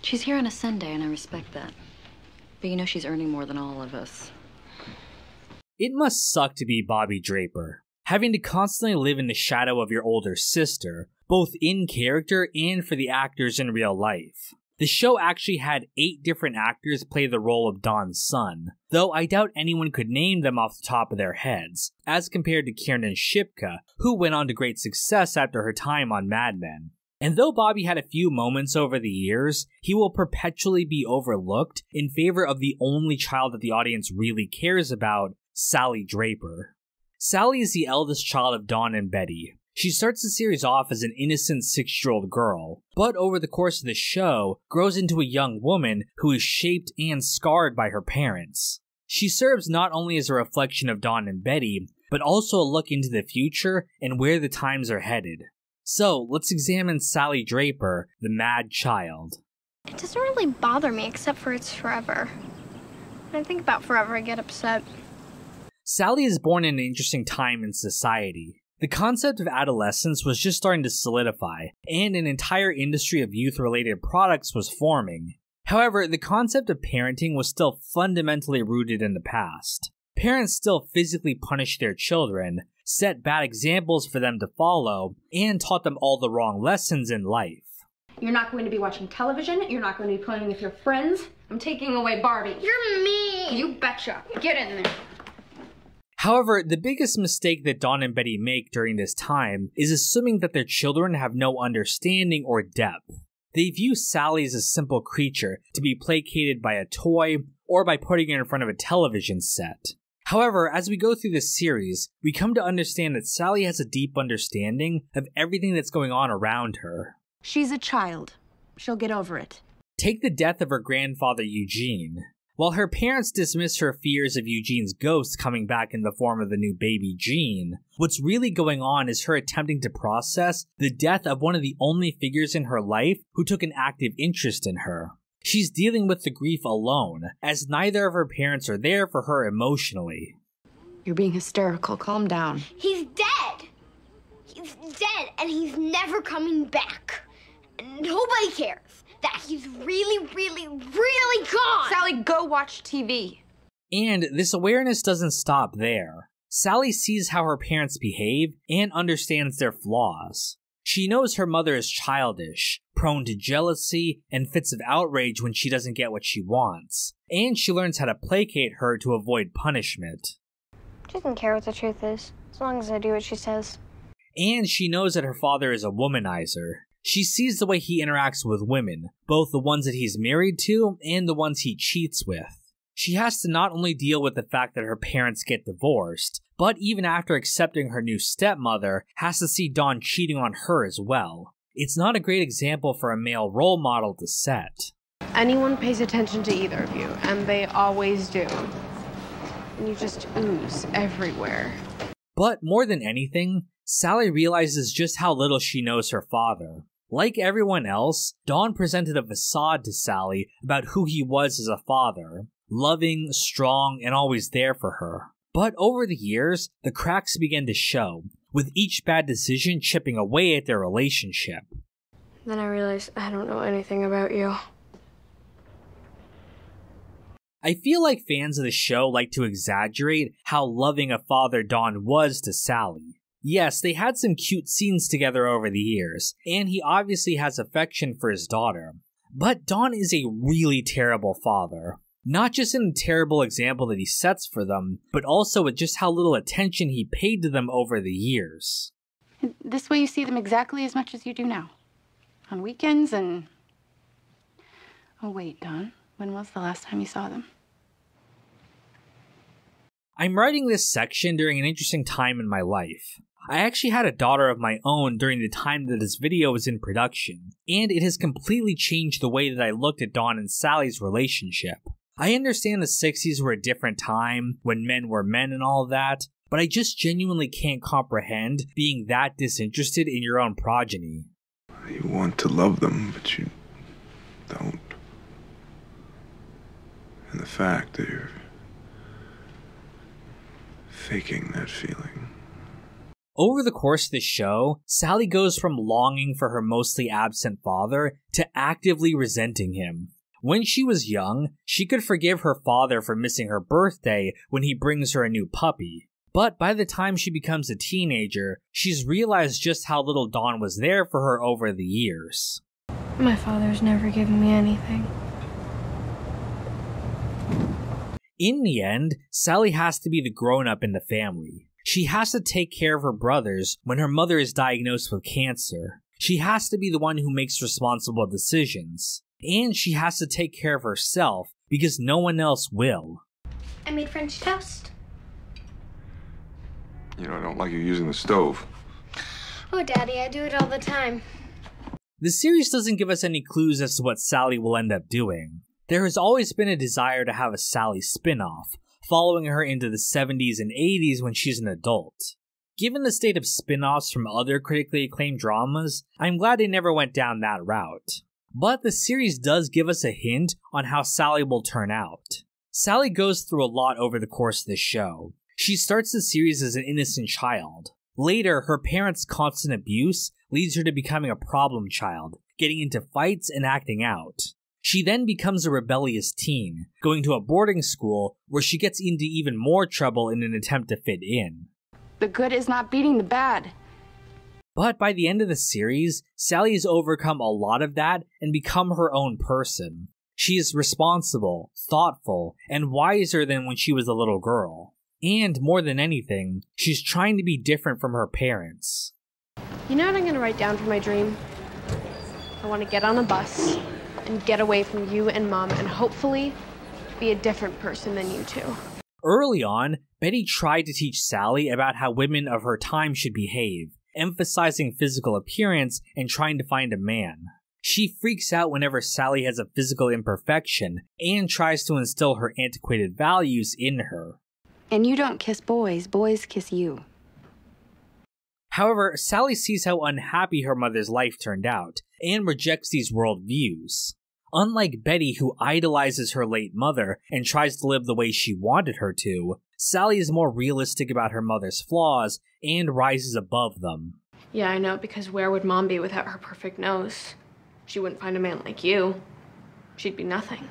She's here on a Sunday, and I respect that. But you know she's earning more than all of us. It must suck to be Bobby Draper, having to constantly live in the shadow of your older sister, both in character and for the actors in real life. The show actually had 8 different actors play the role of Dawn's son, though I doubt anyone could name them off the top of their heads, as compared to Kiernan Shipka, who went on to great success after her time on Mad Men. And though Bobby had a few moments over the years, he will perpetually be overlooked in favor of the only child that the audience really cares about, Sally Draper. Sally is the eldest child of Dawn and Betty. She starts the series off as an innocent 6-year-old girl, but over the course of the show, grows into a young woman who is shaped and scarred by her parents. She serves not only as a reflection of Dawn and Betty, but also a look into the future and where the times are headed. So, let's examine Sally Draper, the mad child. It doesn't really bother me, except for it's forever. When I think about forever, I get upset. Sally is born in an interesting time in society. The concept of adolescence was just starting to solidify, and an entire industry of youth-related products was forming. However, the concept of parenting was still fundamentally rooted in the past. Parents still physically punished their children, set bad examples for them to follow, and taught them all the wrong lessons in life. You're not going to be watching television, you're not going to be playing with your friends. I'm taking away Barbie. You're mean! You betcha. Get in there. However, the biggest mistake that Dawn and Betty make during this time is assuming that their children have no understanding or depth. They view Sally as a simple creature to be placated by a toy or by putting her in front of a television set. However, as we go through this series, we come to understand that Sally has a deep understanding of everything that's going on around her. She's a child. She'll get over it. Take the death of her grandfather Eugene. While her parents dismiss her fears of Eugene's ghost coming back in the form of the new baby Gene, what's really going on is her attempting to process the death of one of the only figures in her life who took an active interest in her. She's dealing with the grief alone, as neither of her parents are there for her emotionally. You're being hysterical. Calm down. He's dead! He's dead, and he's never coming back. And nobody cares that he's really, really, really gone! Sally, go watch TV. And this awareness doesn't stop there. Sally sees how her parents behave and understands their flaws. She knows her mother is childish, prone to jealousy, and fits of outrage when she doesn't get what she wants. And she learns how to placate her to avoid punishment. She doesn't care what the truth is, as long as I do what she says. And she knows that her father is a womanizer. She sees the way he interacts with women, both the ones that he's married to and the ones he cheats with. She has to not only deal with the fact that her parents get divorced, but even after accepting her new stepmother, has to see Dawn cheating on her as well. It's not a great example for a male role model to set. Anyone pays attention to either of you, and they always do. And you just ooze everywhere. But more than anything, Sally realizes just how little she knows her father. Like everyone else, Dawn presented a facade to Sally about who he was as a father. Loving, strong, and always there for her. But over the years, the cracks began to show, with each bad decision chipping away at their relationship. Then I realized I don't know anything about you. I feel like fans of the show like to exaggerate how loving a father Dawn was to Sally. Yes, they had some cute scenes together over the years, and he obviously has affection for his daughter. But Dawn is a really terrible father. Not just in a terrible example that he sets for them, but also with just how little attention he paid to them over the years. This way you see them exactly as much as you do now. On weekends and... Oh wait, Dawn, when was the last time you saw them? I'm writing this section during an interesting time in my life. I actually had a daughter of my own during the time that this video was in production, and it has completely changed the way that I looked at Dawn and Sally's relationship. I understand the 60s were a different time, when men were men and all of that, but I just genuinely can't comprehend being that disinterested in your own progeny. You want to love them, but you don't. And the fact that you're faking that feeling Over the course of the show, Sally goes from longing for her mostly absent father to actively resenting him. When she was young, she could forgive her father for missing her birthday when he brings her a new puppy. But by the time she becomes a teenager, she's realized just how little Don was there for her over the years. My father's never given me anything. In the end, Sally has to be the grown-up in the family. She has to take care of her brothers when her mother is diagnosed with cancer. She has to be the one who makes responsible decisions. And she has to take care of herself because no one else will. I made French toast. You know, I don't like you using the stove. Oh, Daddy, I do it all the time. The series doesn't give us any clues as to what Sally will end up doing. There has always been a desire to have a Sally spin-off, following her into the 70s and 80s when she's an adult. Given the state of spin-offs from other critically acclaimed dramas, I'm glad they never went down that route. But the series does give us a hint on how Sally will turn out. Sally goes through a lot over the course of the show. She starts the series as an innocent child. Later, her parents' constant abuse leads her to becoming a problem child, getting into fights and acting out. She then becomes a rebellious teen, going to a boarding school where she gets into even more trouble in an attempt to fit in. The good is not beating the bad. But by the end of the series, Sally has overcome a lot of that and become her own person. She is responsible, thoughtful, and wiser than when she was a little girl. And more than anything, she's trying to be different from her parents. You know what I'm gonna write down for my dream? I want to get on a bus and get away from you and Mom and hopefully be a different person than you two. Early on, Betty tried to teach Sally about how women of her time should behave, emphasizing physical appearance and trying to find a man. She freaks out whenever Sally has a physical imperfection and tries to instill her antiquated values in her. And you don't kiss boys, boys kiss you. However, Sally sees how unhappy her mother's life turned out, and rejects these worldviews. Unlike Betty, who idolizes her late mother and tries to live the way she wanted her to, Sally is more realistic about her mother's flaws and rises above them. Yeah, I know, because where would Mom be without her perfect nose? She wouldn't find a man like you. She'd be nothing.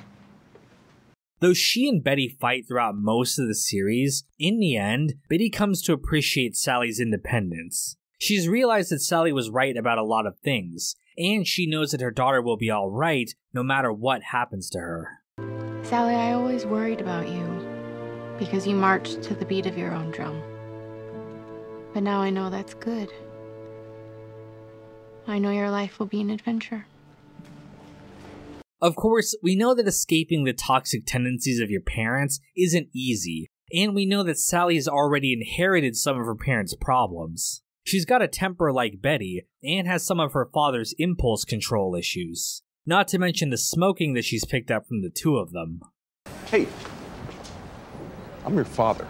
Though she and Betty fight throughout most of the series, in the end, Betty comes to appreciate Sally's independence. She's realized that Sally was right about a lot of things, and she knows that her daughter will be alright no matter what happens to her. Sally, I always worried about you because you marched to the beat of your own drum. But now I know that's good. I know your life will be an adventure. Of course, we know that escaping the toxic tendencies of your parents isn't easy, and we know that Sally has already inherited some of her parents' problems. She's got a temper like Betty, and has some of her father's impulse control issues. Not to mention the smoking that she's picked up from the two of them. Hey, I'm your father.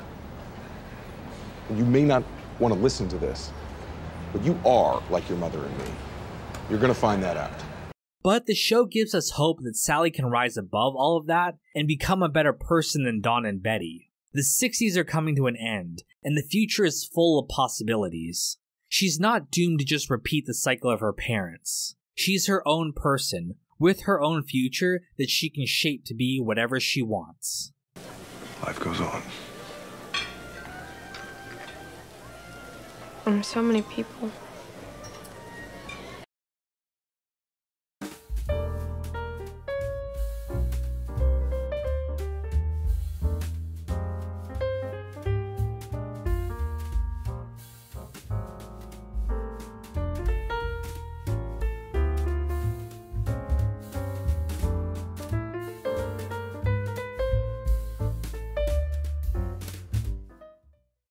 And you may not want to listen to this, but you are like your mother and me. You're gonna find that out. But the show gives us hope that Sally can rise above all of that and become a better person than Don and Betty. The 60s are coming to an end, and the future is full of possibilities. She's not doomed to just repeat the cycle of her parents. She's her own person, with her own future that she can shape to be whatever she wants. Life goes on. So many people.